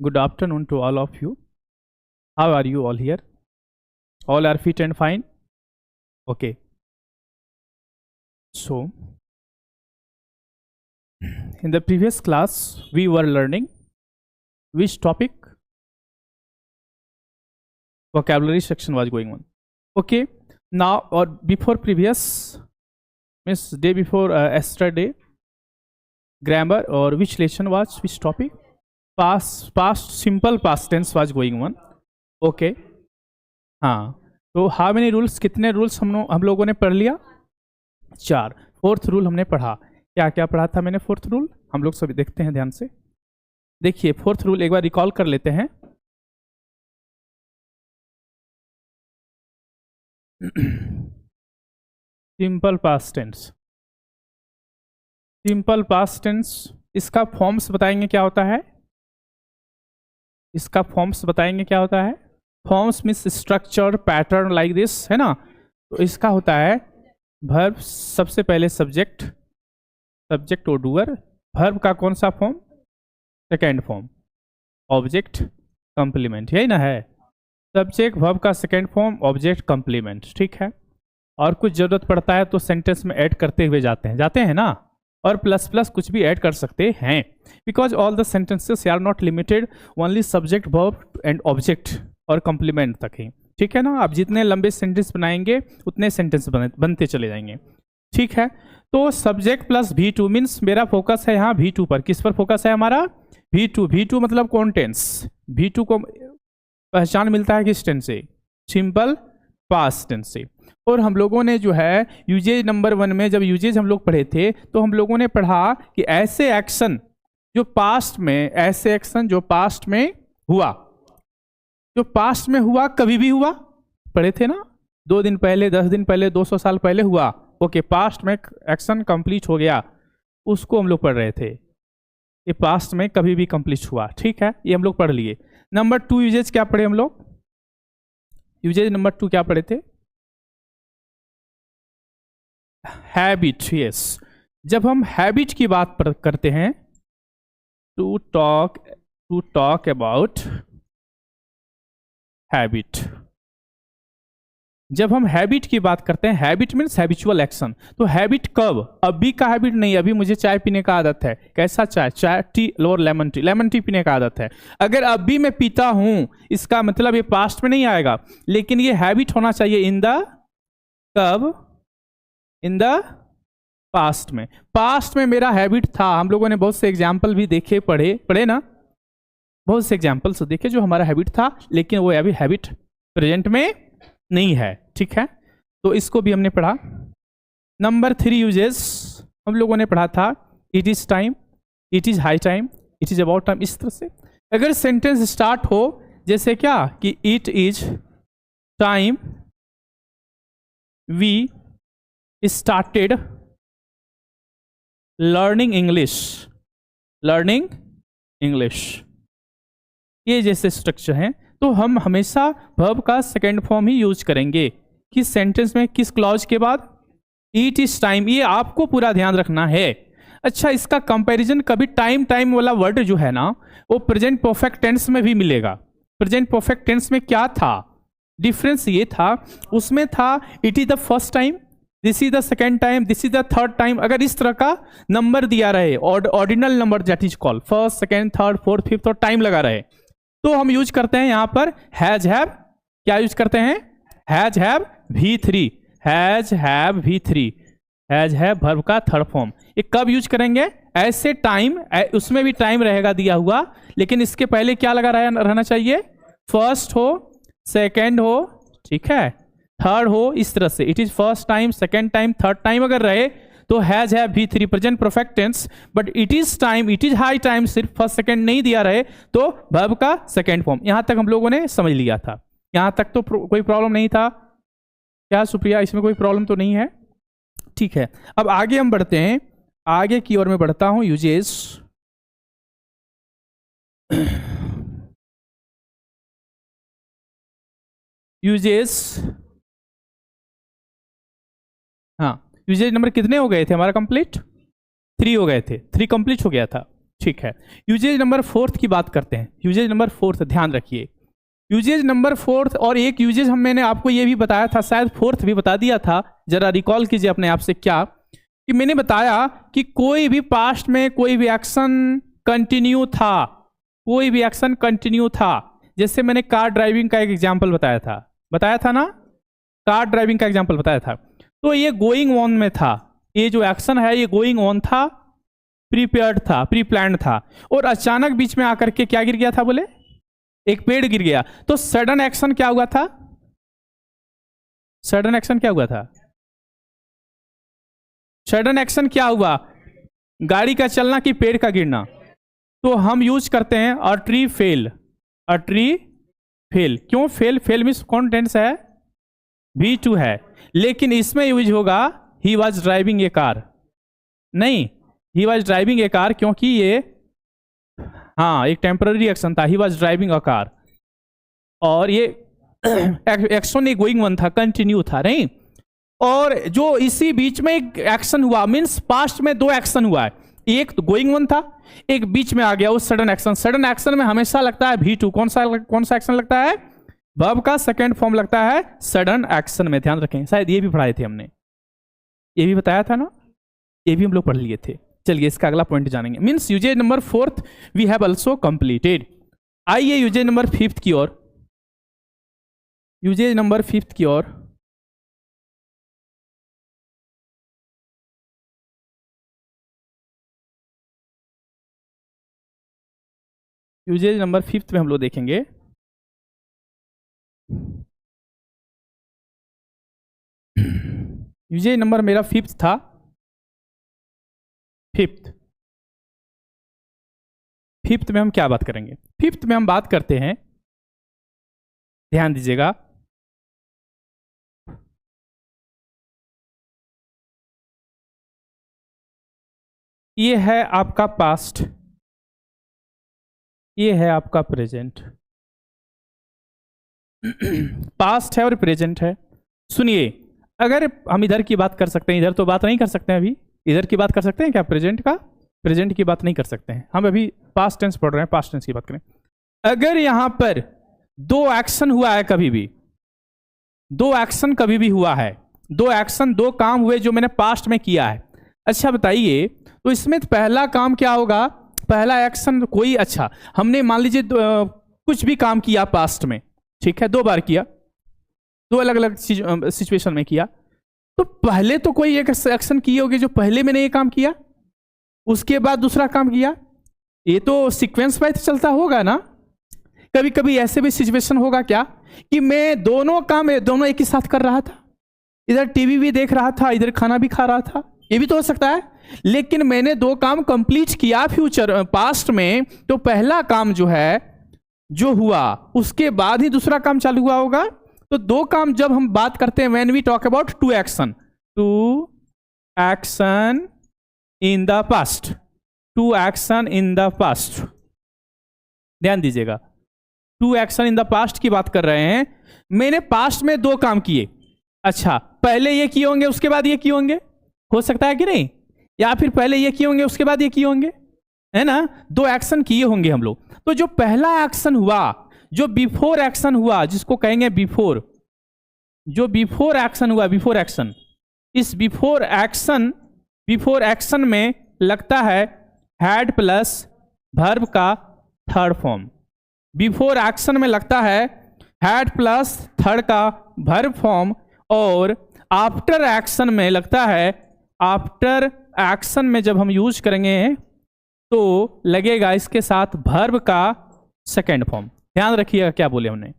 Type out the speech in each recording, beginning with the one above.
Good afternoon to all of you. How are you all here? All are fit and fine? Okay. So, in the previous class, we were learning which topic? Vocabulary section was going on. Okay. Now, or before previous, means day before yesterday, grammar or which lesson was which topic? Past simple past tense was going on. Okay. हाँ, तो how many rules, कितने rules हम लोगों ने पढ़ लिया? 4. Fourth rule हमने पढ़ा. क्या क्या पढ़ा था मैंने? फोर्थ रूल हम लोग सभी देखते हैं ध्यान से. देखिए फोर्थ रूल एक बार रिकॉल कर लेते हैं. Simple past tense. Simple past tense, इसका फॉर्म्स बताएंगे क्या होता है? इसका फॉर्म्स बताएंगे क्या होता है? Forms means structure, pattern like this, है ना. तो इसका होता है वर्ब, सबसे पहले सब्जेक्ट, सब्जेक्ट और डूअर. वर्ब का कौन सा form? Second form. Object complement, यही ना है. सब्जेक्ट वर्ब का सेकेंड फॉर्म, ऑब्जेक्ट कंप्लीमेंट. ठीक है. और कुछ जरूरत पड़ता है तो सेंटेंस में ऐड करते हुए जाते हैं ना. और प्लस प्लस कुछ भी ऐड कर सकते हैं, because all the sentences are not limited only subject verb and object और कंप्लीमेंट तक ही. ठीक है ना. आप जितने लंबे सेंटेंस बनाएंगे उतने सेंटेंस बनते चले जाएंगे. ठीक है. तो सब्जेक्ट प्लस V2 मीन्स मेरा फोकस है यहाँ V2 पर. किस पर फोकस है हमारा? V2. V2 मतलब कौन टेंस? V2 को पहचान मिलता है किस टेंस से? सिंपल पास्ट टेंस से. और हम लोगों ने जो है यूजेज नंबर 1 में जब यूजेज हम लोग पढ़े थे तो हम लोगों ने पढ़ा कि ऐसे एक्शन जो पास्ट में, ऐसे एक्शन जो पास्ट में हुआ, जो पास्ट में हुआ, कभी भी हुआ, पढ़े थे ना. 2 दिन पहले, 10 दिन पहले, 200 साल पहले हुआ. ओके. पास्ट में एक्शन कंप्लीट हो गया, उसको हम लोग पढ़ रहे थे. ये पास्ट में कभी भी कंप्लीट हुआ. ठीक है. ये हम लोग पढ़ लिए. नंबर 2 यूजेज क्या पढ़े हम लोग? यूजेज नंबर 2 क्या पढ़े थे? हैबिट. यस. जब हम हैबिट की बात करते हैं, टू टॉक अबाउट हैबिट. जब हम हैबिट की बात करते हैं, हैबिट मीन्स हैबिचुअल एक्शन. तो हैबिट कब? अभी का हैबिट नहीं. अभी मुझे चाय पीने का आदत है. कैसा चाय? चाय टी और लेमन टी. लेमन टी पीने का आदत है. अगर अभी मैं पीता हूं, इसका मतलब ये पास्ट में नहीं आएगा, लेकिन ये हैबिट होना चाहिए इन द कब? इन द पास्ट में. पास्ट में मेरा हैबिट था. हम लोगों ने बहुत से एग्जाम्पल भी देखे, पढ़े ना. बहुत से एग्जाम्पल्स देखे जो हमारा हैबिट था, लेकिन वो अभी हैबिट प्रेजेंट में नहीं है. ठीक है. तो इसको भी हमने पढ़ा. नंबर 3 यूजेस हम लोगों ने पढ़ा था. It is time, it is high time, it is about time. इस तरह से अगर सेंटेंस स्टार्ट हो जैसे क्या कि it is time we started learning English, learning English, ये जैसे स्ट्रक्चर हैं, तो हम हमेशा वर्ब का सेकेंड फॉर्म ही यूज करेंगे. किस सेंटेंस में, किस क्लॉज के बाद? It is time. ये आपको पूरा ध्यान रखना है. अच्छा, इसका कंपैरिजन कभी टाइम वाला वर्ड जो है ना, वो प्रेजेंट परफेक्ट टेंस में भी मिलेगा. प्रेजेंट परफेक्ट टेंस में क्या था डिफरेंस? ये था, उसमें था it is the first time, this is the second time, this is the third time. अगर इस तरह का नंबर दिया रहे, ordinal number that is called, first, second, third, fourth, fifth और टाइम लगा रहे, तो हम यूज करते हैं यहां पर हैज हैव. क्या यूज करते हैं? Has have V3. Has have V3. Has have verb का थर्ड फॉर्म. ये कब यूज करेंगे? ऐसे टाइम, उसमें भी टाइम रहेगा दिया हुआ, लेकिन इसके पहले क्या लगा रहना चाहिए? फर्स्ट हो, सेकेंड हो, ठीक है, थर्ड हो. इस तरह से it is first time, second time, third time अगर रहे तो has have V3 present perfect tense. But it is time, it is high time सिर्फ फर्स्ट सेकेंड नहीं दिया रहे तो वर्ब का सेकेंड फॉर्म. यहां तक हम लोगों ने समझ लिया था. यहां तक तो कोई प्रॉब्लम नहीं था. क्या सुप्रिया, इसमें कोई प्रॉब्लम तो नहीं है? ठीक है. अब आगे हम बढ़ते हैं. आगे की ओर मैं बढ़ता हूं. यूजेस. यूजेस. हाँ, यूजेज नंबर कितने हो गए थे हमारा? कंप्लीट 3 हो गए थे. 3 कंप्लीट हो गया था. ठीक है, यूजेज नंबर 4 की बात करते हैं। यूजेज नंबर 4, ध्यान रखिए, यूजेज नंबर 4 और एक यूजेज मैंने आपको ये भी बताया था, शायद 4th भी बता दिया था, जरा रिकॉल कीजिए अपने आप से, क्या कि मैंने बताया कि कोई भी पास्ट में कोई भी एक्शन कंटिन्यू था, कोई भी एक्शन कंटिन्यू था। जैसे मैंने कार ड्राइविंग का एक एग्जाम्पल बताया था ना, कार ड्राइविंग का एग्जाम्पल बताया था। तो ये गोइंग ऑन में था, ये जो एक्शन है ये गोइंग ऑन था, प्रीपेयर्ड था, प्री प्लान्ड था, और अचानक बीच में आकर के क्या गिर गया था, बोले एक पेड़ गिर गया। तो सडन एक्शन क्या हुआ था? सडन एक्शन क्या हुआ था? सडन एक्शन क्या हुआ? गाड़ी का चलना कि पेड़ का गिरना? तो हम यूज करते हैं a tree fell, a tree fell. क्यों फेल? फेल मीन्स कौन टेंस है? V2 है, लेकिन इसमें यूज होगा he was driving a car, नहीं, he was driving a car, क्योंकि ये हाँ एक टेम्पररी एक्शन था, he was driving a car, और ये एक्शन एक गोइंग वन था, कंटिन्यू था, नहीं। और जो इसी बीच में एक एक्शन हुआ, मीन्स पास्ट में 2 एक्शन हुआ है, एक तो गोइंग वन था, एक बीच में आ गया वो सडन एक्शन। सडन एक्शन में हमेशा लगता है V2। कौन सा एक्शन लगता है? वर्ब का सेकेंड फॉर्म लगता है सडन एक्शन में। ध्यान रखें, शायद ये भी पढ़ाए थे हमने, ये भी बताया था ना, ये भी हम लोग पढ़ लिए थे। चलिए इसका अगला पॉइंट जानेंगे। Means uses number 4 we have also completed. आइए यूजेज नंबर 5 की ओर, यूजेज नंबर 5 की ओर। यूजेज नंबर 5 में हम लोग देखेंगे यूजेज नंबर मेरा 5th था, 5th में हम क्या बात करेंगे? 5th में हम बात करते हैं, ध्यान दीजिएगा, ये है आपका पास्ट, ये है आपका प्रेजेंट। पास्ट है और प्रेजेंट है। सुनिए, अगर हम इधर की बात कर सकते हैं, इधर तो बात नहीं कर सकते हैं, अभी इधर की बात कर सकते हैं क्या? प्रेजेंट का, प्रेजेंट की बात नहीं कर सकते हैं, हम अभी पास्ट टेंस पढ़ रहे हैं, पास्ट टेंस की बात करें। अगर यहां पर 2 एक्शन हुआ है, कभी भी 2 एक्शन कभी भी हुआ है, 2 एक्शन 2 काम हुए जो मैंने पास्ट में किया है। अच्छा बताइए, तो इसमें पहला काम क्या होगा? पहला एक्शन कोई, अच्छा हमने मान लीजिए कुछ भी काम किया पास्ट में, ठीक है, 2 बार किया, 2 अलग अलग सिचुएशन में किया, तो पहले तो कोई एक एक्शन किए होगी जो पहले मैंने ये काम किया, उसके बाद दूसरा काम किया, ये तो सीक्वेंस वाइज चलता होगा ना। कभी कभी ऐसे भी सिचुएशन होगा क्या कि मैं दोनों काम दोनों एक ही साथ कर रहा था, इधर टीवी भी देख रहा था, इधर खाना भी खा रहा था, ये भी तो हो सकता है। लेकिन मैंने 2 काम कंप्लीट किया फ्यूचर पास्ट में, तो पहला काम जो है जो हुआ उसके बाद ही दूसरा काम चालू हुआ होगा। तो 2 काम जब हम बात करते हैं, when we talk about 2 action, 2 action in the past, 2 action in the past, ध्यान दीजिएगा, 2 एक्शन इन द पास्ट की बात कर रहे हैं। मैंने पास्ट में 2 काम किए, अच्छा पहले ये किए होंगे उसके बाद ये किए होंगे, हो सकता है कि नहीं, या फिर पहले ये किए होंगे उसके बाद ये किए होंगे, है ना, 2 एक्शन किए होंगे हम लोग। तो जो पहला एक्शन हुआ, जो बिफोर एक्शन हुआ, जिसको कहेंगे बिफोर, जो बिफोर एक्शन हुआ, बिफोर एक्शन, इस बिफोर एक्शन में लगता है हैड प्लस वर्ब का थर्ड फॉर्म। बिफोर एक्शन में लगता है हैड प्लस थर्ड का वर्ब फॉर्म, और आफ्टर एक्शन में लगता है, आफ्टर एक्शन में जब हम यूज करेंगे तो लगेगा इसके साथ वर्ब का सेकेंड फॉर्म। ध्यान रखिएगा क्या बोले हमने,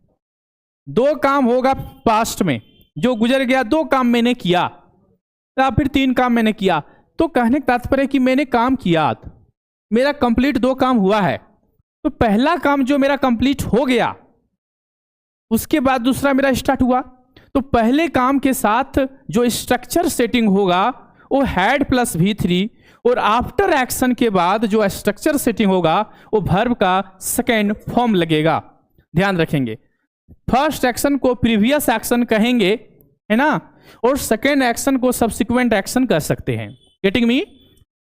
2 काम होगा पास्ट में जो गुजर गया, 2 काम मैंने किया या फिर 3 काम मैंने किया, तो कहने का तात्पर्य कि मैंने काम किया, मेरा कंप्लीट 2 काम हुआ है, तो पहला काम जो मेरा कंप्लीट हो गया उसके बाद दूसरा मेरा स्टार्ट हुआ, तो पहले काम के साथ जो स्ट्रक्चर सेटिंग होगा वो हैड प्लस V3, और आफ्टर एक्शन के बाद जो स्ट्रक्चर सेटिंग होगा वो वर्ब का सेकेंड फॉर्म लगेगा। ध्यान रखेंगे, फर्स्ट एक्शन को प्रीवियस एक्शन कहेंगे, है ना, और सेकेंड एक्शन को सब्सिक्वेंट एक्शन कर सकते हैं। Getting me?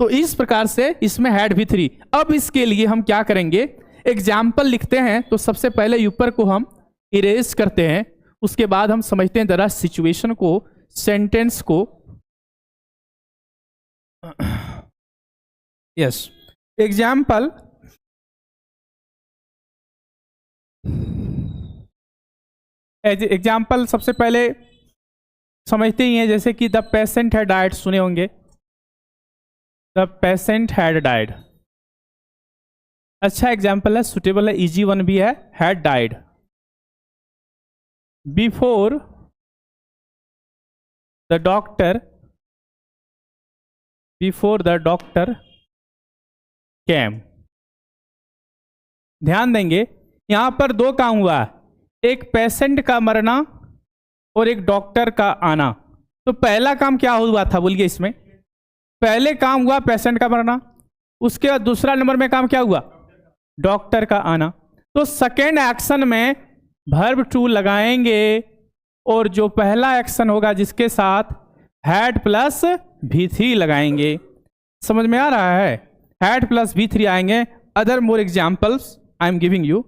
तो इस प्रकार से इसमें हैड भी 3। अब इसके लिए हम क्या करेंगे, एग्जाम्पल लिखते हैं। तो सबसे पहले ऊपर को हम इरेज करते हैं, उसके बाद हम समझते हैं जरा सिचुएशन को, सेंटेंस को। यस, एग्जाम्पल एग्जाम्पल सबसे पहले समझते ही हैं, जैसे कि द पेशेंट हैड डाइड, सुने होंगे, द पेशेंट हैड डाइड। अच्छा एग्जाम्पल है, सुटेबल है, इजी वन भी है, had died before the doctor came. ध्यान देंगे यहां पर दो काम हुआ है, एक पेशेंट का मरना और एक डॉक्टर का आना। तो पहला काम क्या हुआ था बोलिए, इसमें पहले काम हुआ पेशेंट का मरना, उसके बाद दूसरा नंबर में काम क्या हुआ, डॉक्टर का आना। तो सेकेंड एक्शन में वर्ब टू लगाएंगे और जो पहला एक्शन होगा जिसके साथ हैड प्लस V3 लगाएंगे। समझ में आ रहा है, हैड प्लस V3 आएंगे। Other more examples I am giving you.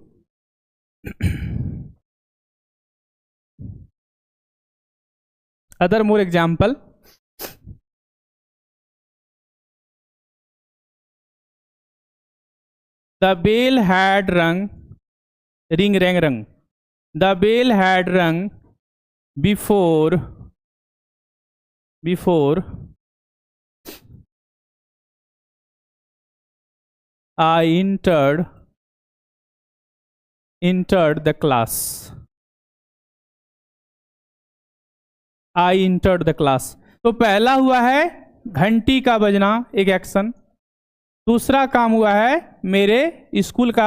Other more example, the bell had rung, ring rang rung, the bell had rung before I entered the class, I entered the class। तो पहला हुआ है घंटी का बजना, एक action. दूसरा काम हुआ है मेरे स्कूल का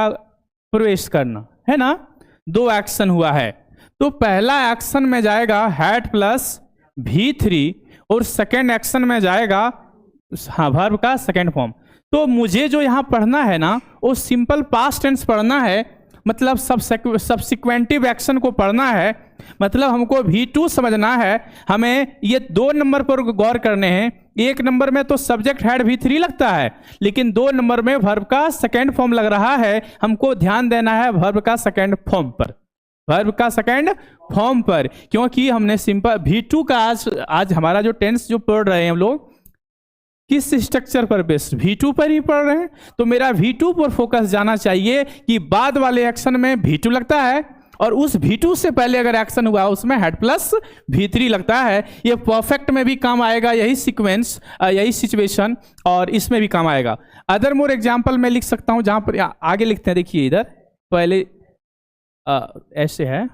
प्रवेश करना, है ना, दो एक्शन हुआ है। तो पहला एक्शन में जाएगा हैड प्लस V3 और सेकेंड एक्शन में जाएगा वर्ब का सेकेंड फॉर्म। तो मुझे जो यहाँ पढ़ना है ना, वो सिंपल पास्ट टेंस पढ़ना है, मतलब सबसिक्वेंटिव एक्शन को पढ़ना है। मतलब हमको V2 समझना है, हमें ये दो नंबर पर गौर करने हैं। एक नंबर में तो सब्जेक्ट हैड V3 लगता है, लेकिन दो नंबर में वर्ब का सेकेंड फॉर्म लग रहा है। हमको ध्यान देना है वर्ब का सेकेंड फॉर्म पर, वर्ब का सेकेंड फॉर्म पर, क्योंकि हमने सिंपल V2 का आज हमारा जो टेंस जो पढ़ रहे हैं हम लोग किस स्ट्रक्चर पर बेस्ड, V2 पर ही पढ़ रहे हैं। तो मेरा V2 पर फोकस जाना चाहिए कि बाद वाले एक्शन में V2 लगता है और उस V2 से पहले अगर एक्शन हुआ उसमें हेड प्लस V3 लगता है। ये परफेक्ट में भी काम आएगा, यही सीक्वेंस, यही सिचुएशन, और इसमें भी काम आएगा। अदर मोर एग्जाम्पल मैं लिख सकता हूं, जहां पर आगे लिखते हैं, देखिए इधर पहले ऐसे है,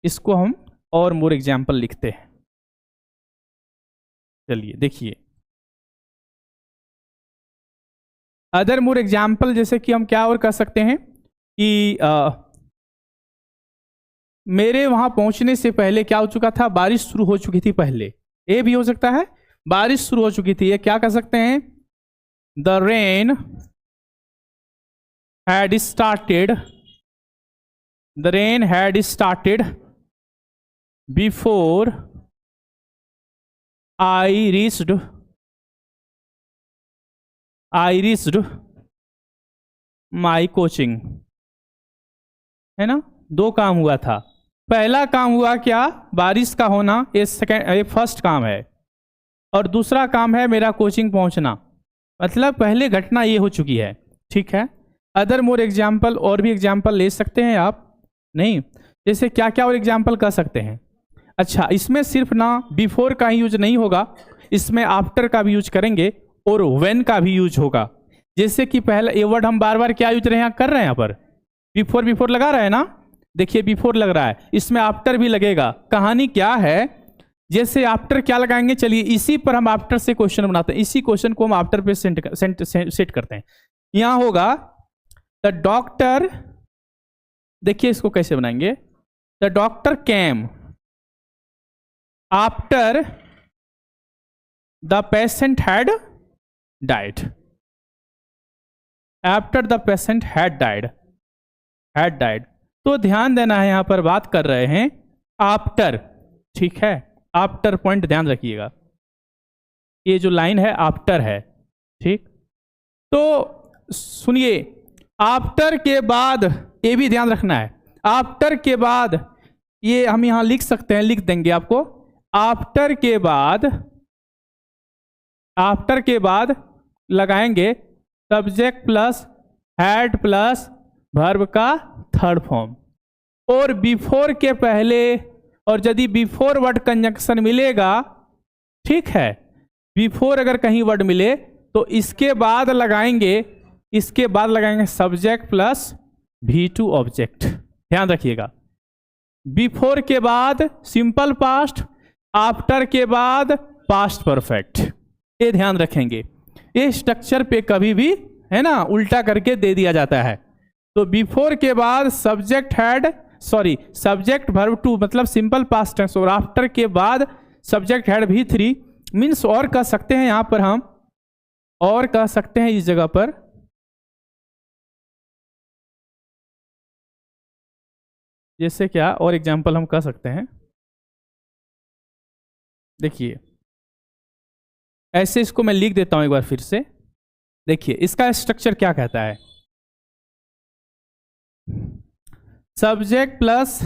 इसको हम और मोर एग्जाम्पल लिखते हैं। चलिए देखिए, अदर मोर एग्जाम्पल जैसे कि हम क्या और कर सकते हैं कि मेरे वहां पहुंचने से पहले क्या हो चुका था, बारिश शुरू हो चुकी थी पहले। ए भी हो सकता है, बारिश शुरू हो चुकी थी। ये क्या कर सकते हैं, the rain had started, the rain had started before I reached my coaching, है ना। दो काम हुआ था, पहला काम हुआ क्या, बारिश का होना, ये फर्स्ट काम है, और दूसरा काम है मेरा कोचिंग पहुंचना। मतलब पहले घटना ये हो चुकी है, ठीक है। अदर मोर एग्जाम्पल, और भी एग्जाम्पल ले सकते हैं आप, नहीं जैसे क्या क्या और एग्जाम्पल कर सकते हैं। अच्छा, इसमें सिर्फ ना बिफोर का ही यूज नहीं होगा, इसमें आफ्टर का भी यूज करेंगे और व्हेन का भी यूज होगा। जैसे कि पहला ये वर्ड हम बार बार क्या यूज रहे हैं, कर रहे हैं, यहाँ पर बिफोर लगा रहे हैं ना, देखिए बिफोर लग रहा है, इसमें आफ्टर भी लगेगा। कहानी क्या है, जैसे आफ्टर क्या लगाएंगे, चलिए इसी पर हम आफ्टर से क्वेश्चन बनाते हैं, इसी क्वेश्चन को हम आफ्टर पे सेट करते हैं। यहां होगा द डॉक्टर, देखिए इसको कैसे बनाएंगे, the doctor came after the patient had died, after the patient had died. तो ध्यान देना है, यहां पर बात कर रहे हैं आफ्टर, ठीक है, आफ्टर पॉइंट ध्यान रखिएगा, ये जो लाइन है आफ्टर है, ठीक। तो सुनिए, आफ्टर के बाद ये भी ध्यान रखना है, आफ्टर के बाद ये हम यहां लिख सकते हैं, लिख देंगे आपको, आफ्टर के बाद लगाएंगे subject plus had plus verb का थर्ड फॉर्म, और बिफोर के पहले, और यदि बिफोर वर्ड कंजंक्शन मिलेगा, ठीक है, बिफोर अगर कहीं वर्ड मिले तो इसके बाद लगाएंगे सब्जेक्ट प्लस V2 ऑब्जेक्ट। ध्यान रखिएगा, बिफोर के बाद सिंपल पास्ट, आफ्टर के बाद पास्ट परफेक्ट, ये ध्यान रखेंगे। ये स्ट्रक्चर पे कभी भी है ना उल्टा करके दे दिया जाता है। तो बिफोर के बाद सब्जेक्ट वर्ब टू मतलब सिंपल पास्ट टेंस, और आफ्टर के बाद सब्जेक्ट हैड V3 मीन्स, और कह सकते हैं यहां पर हम, और कह सकते हैं इस जगह पर जैसे क्या और एग्जाम्पल हम कह सकते हैं, देखिए ऐसे इसको मैं लिख देता हूं एक बार फिर से। देखिए इसका स्ट्रक्चर क्या कहता है, subject plus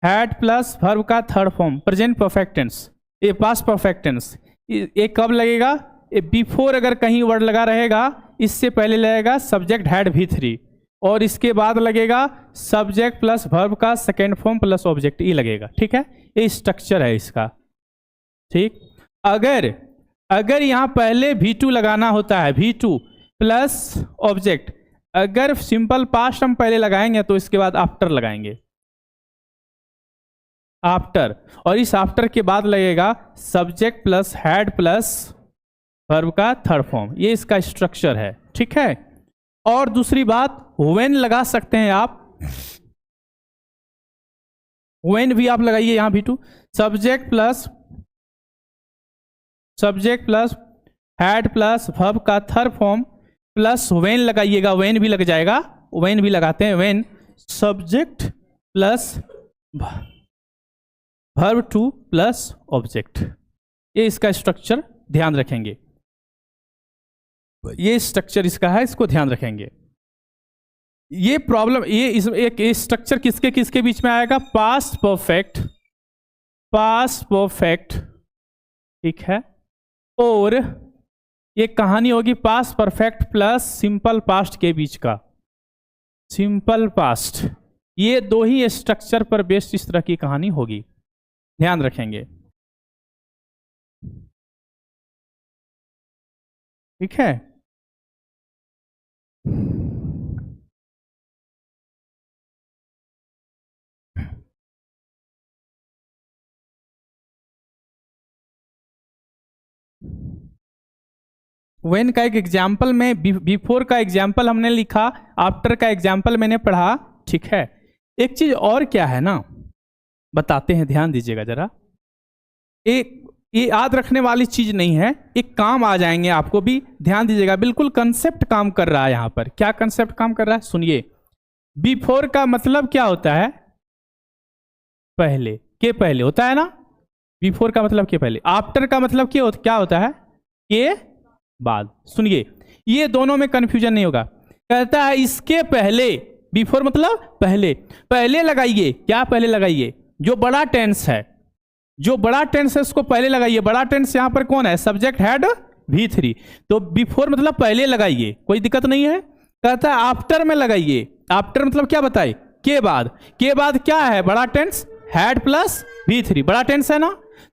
had plus verb का third form present perfect tense, ये पास्ट परफेक्ट टेंस, ये कब लगेगा, ये बिफोर अगर कहीं वर्ड लगा रहेगा इससे पहले लगेगा सब्जेक्ट हैड V3, और इसके बाद लगेगा सब्जेक्ट प्लस वर्ब का सेकेंड फॉर्म प्लस ऑब्जेक्ट, ये लगेगा, ठीक है। ये स्ट्रक्चर है इसका, ठीक। अगर यहां पहले V2 लगाना होता है, V2 प्लस ऑब्जेक्ट, अगर सिंपल पास्ट हम पहले लगाएंगे तो इसके बाद आफ्टर लगाएंगे, आफ्टर, और इस आफ्टर के बाद लगेगा subject plus had plus verb का थर्ड फॉर्म, ये इसका स्ट्रक्चर है, ठीक है। और दूसरी बात, व्हेन लगा सकते हैं आप, व्हेन भी आप लगाइए यहां V2, subject plus had plus verb का थर्ड फॉर्म प्लस व्हेन लगाइएगा, व्हेन भी लग जाएगा, व्हेन भी लगाते हैं, when subject plus verb two plus object, ये इसका स्ट्रक्चर ध्यान रखेंगे, ये स्ट्रक्चर इसका है, इसको ध्यान रखेंगे। ये प्रॉब्लम, एक स्ट्रक्चर किसके बीच में आएगा, पास्ट परफेक्ट, ठीक है, और ये कहानी होगी past perfect plus simple past के बीच का, सिंपल पास्ट, ये दो ही स्ट्रक्चर पर बेस्ड इस तरह की कहानी होगी, ध्यान रखेंगे, ठीक है। व्हेन का एक एग्जाम्पल में, बिफोर का एग्जाम्पल हमने लिखा, आफ्टर का एग्जाम्पल मैंने पढ़ा, ठीक है। एक चीज और क्या है ना, बताते हैं, ध्यान दीजिएगा जरा, ये याद रखने वाली चीज नहीं है, एक काम आ जाएंगे, आपको भी ध्यान दीजिएगा, बिल्कुल कंसेप्ट काम कर रहा है यहां पर। क्या कंसेप्ट काम कर रहा है, सुनिए। बिफोर का मतलब क्या होता है, पहले, के पहले होता है ना, बिफोर का मतलब के पहले। आफ्टर का मतलब क्या होता है, के बाद। सुनिए, ये दोनों में कंफ्यूजन नहीं होगा। कहता है इसके पहले, बिफोर मतलब पहले लगाइए, क्या पहले लगाइए, जो बड़ा टेंस है, जो बड़ा टेंस है उसको पहले लगाइए। बड़ा टेंस यहां पर कौन है, सब्जेक्ट हैड V3, तो बिफोर मतलब पहले लगाइए, कोई दिक्कत नहीं है। कहता है आफ्टर में लगाइए, आफ्टर मतलब क्या बताए, के बाद। के बाद क्या है, बड़ा टेंस, हैड प्लस V3, बड़ा टेंस है ना,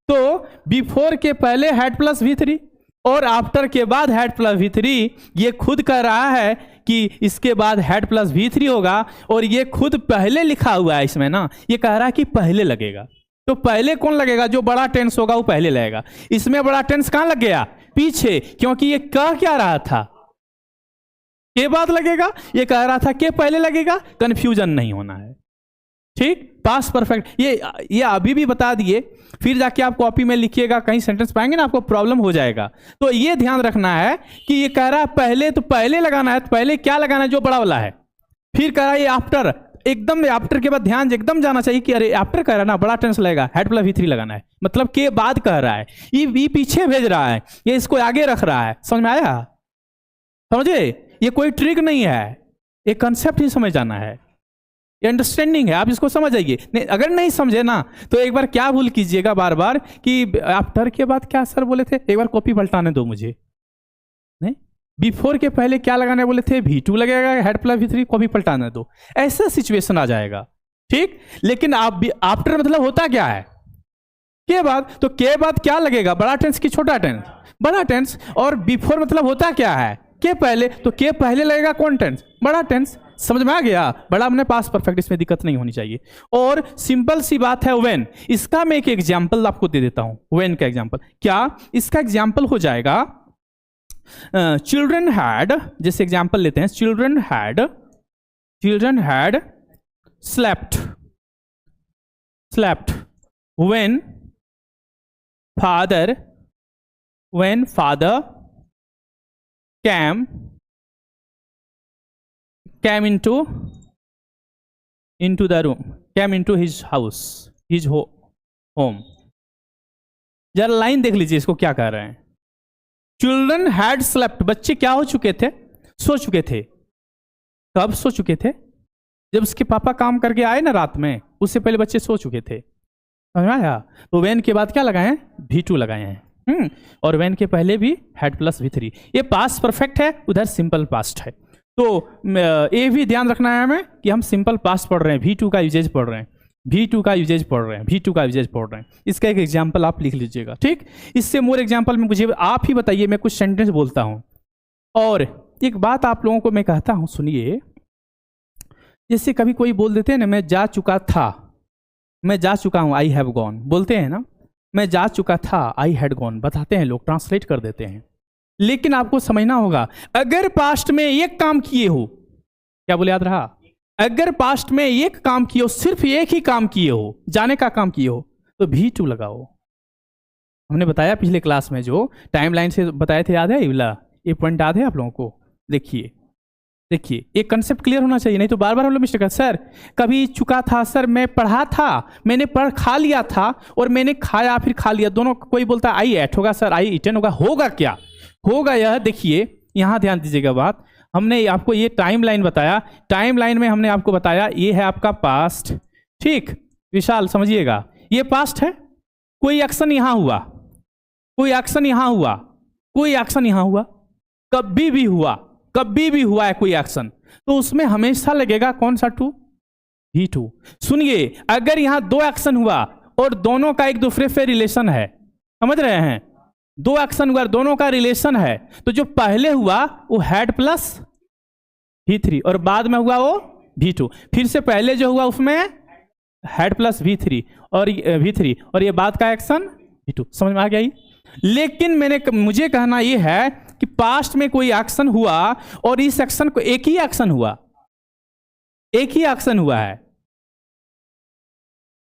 तो बिफोर के पहले हैड प्लस V3 और आफ्टर के बाद हैड प्लस V3। ये खुद कह रहा है कि इसके बाद हैड प्लस V3 होगा, और ये खुद पहले लिखा हुआ है इसमें ना, ये कह रहा है कि पहले लगेगा। तो पहले कौन लगेगा, जो बड़ा टेंस होगा वो पहले लगेगा। इसमें बड़ा टेंस कहां लग गया, पीछे, क्योंकि ये कह क्या रहा था, के बाद लगेगा, ये कह रहा था के पहले लगेगा। कंफ्यूजन नहीं होना है, ठीक। पास्ट परफेक्ट, ये अभी भी बता दिए, फिर जाके आप कॉपी में लिखिएगा, कहीं सेंटेंस पाएंगे ना आपको प्रॉब्लम हो जाएगा। तो ये ध्यान रखना है कि ये कह रहा है पहले, तो पहले लगाना है, तो पहले क्या लगाना है, जो बड़ा वाला है। फिर कह रहा है ये आफ्टर, एकदम आफ्टर के बाद ध्यान एकदम जाना चाहिए कि अरे आफ्टर कह रहा है ना, बड़ा टेंस लगेगा, हेड प्लस V3 लगाना है, मतलब के बाद कह रहा है, ये पीछे भेज रहा है, ये इसको आगे रख रहा है। समझ में आया? समझे? ये कोई ट्रिक नहीं है, ये कंसेप्ट ही समझ जाना है, ये अंडरस्टैंडिंग है, आप इसको समझ जाइए। नहीं, अगर नहीं समझे ना तो एक बार क्या भूल कीजिएगा बार बार कि आफ्टर के बाद क्या सर बोले थे, एक बार कॉपी पलटाने दो मुझे। नहीं, बिफोर के पहले क्या लगाने बोले थे, V2 लगेगा, हेड प्लस V3, कॉपी पलटाने दो, ऐसा सिचुएशन आ जाएगा। ठीक, लेकिन आप आफ्टर मतलब होता क्या है, के बाद, तो के बाद क्या लगेगा, बड़ा टेंस की छोटा टेंस, बड़ा टेंस। और बिफोर मतलब होता क्या है, के पहले, तो के पहले लगेगा कौन टेंस, बड़ा टेंस। समझ में आ गया? बड़ा हमने पास परफेक्ट, इसमें दिक्कत नहीं होनी चाहिए। और सिंपल सी बात है व्हेन, इसका मैं एक एग्जांपल आपको दे देता हूं, व्हेन का एग्जांपल। क्या इसका एग्जांपल हो जाएगा, चिल्ड्रन हैड, जैसे एग्जांपल लेते हैं, children had slept when father came into the room, came into his house, his home। जरा लाइन देख लीजिए, इसको क्या कह रहे हैं। चिल्ड्रन हैड स्लेप्ट, बच्चे क्या हो चुके थे, सो चुके थे। कब सो चुके थे? जब उसके पापा काम करके आए ना रात में, उससे पहले बच्चे सो चुके थे। समझ में आया? तो वेन के बाद क्या लगाए हैं, V2 लगाए हैं। और वेन के पहले भी हेड प्लस V3। ये पास्ट परफेक्ट है, उधर सिंपल पास्ट है। तो ये भी ध्यान रखना है हमें कि हम सिंपल पास्ट पढ़ रहे हैं, V2 का यूजेज पढ़ रहे हैं, V2 का यूजेज पढ़ रहे हैं। इसका एक एग्जाम्पल आप लिख लीजिएगा। ठीक, इससे मोर एग्जाम्पल में मुझे आप ही बताइए, मैं कुछ सेंटेंस बोलता हूं। और एक बात आप लोगों को मैं कहता हूं, सुनिए। जैसे कभी कोई बोल देते हैं ना, मैं जा चुका था, मैं जा चुका हूं, आई हैव गॉन, बोलते हैं ना, मैं जा चुका था, आई हैड गॉन, बताते हैं लोग, ट्रांसलेट कर देते हैं। लेकिन आपको समझना होगा, अगर पास्ट में एक काम किए हो, क्या बोले, याद रहा? अगर पास्ट में एक काम किए हो, सिर्फ एक ही काम किए हो, जाने का काम किए हो, तो V2 लगाओ। हमने बताया पिछले क्लास में, जो टाइमलाइन से बताए थे, याद है? ये पॉइंट याद है आप लोगों को? देखिए एक कंसेप्ट क्लियर होना चाहिए, नहीं तो बार बार हम लोग मिस्टेक करते। सर कभी चुका था, सर मैं पढ़ा था, मैंने खा लिया था, और मैंने खाया फिर खा लिया, दोनों। कोई बोलता आई एट होगा, सर आई इटन होगा क्या होगा? यह देखिए, यहां ध्यान दीजिएगा बात। हमने आपको ये टाइमलाइन बताया, टाइमलाइन में हमने आपको बताया ये है आपका पास्ट। ठीक, विशाल समझिएगा, ये पास्ट है। कोई एक्शन यहां हुआ, कोई एक्शन यहां हुआ, कोई एक्शन यहां हुआ, कभी भी हुआ है कोई एक्शन, तो उसमें हमेशा लगेगा कौन सा टू, V2। सुनिए, अगर यहां दो एक्शन हुआ और दोनों का एक दूसरे से रिलेशन है, समझ रहे हैं, दो एक्शन हुआ, दोनों का रिलेशन है, तो जो पहले हुआ वो हेड प्लस V3 और बाद में हुआ वो V2। फिर से पहले जो हुआ उसमें हेड प्लस V3 और ये बाद का एक्शन V2। समझ में आ गया? लेकिन मुझे कहना ये है कि पास्ट में कोई एक्शन हुआ और इस एक्शन को एक ही एक्शन हुआ है,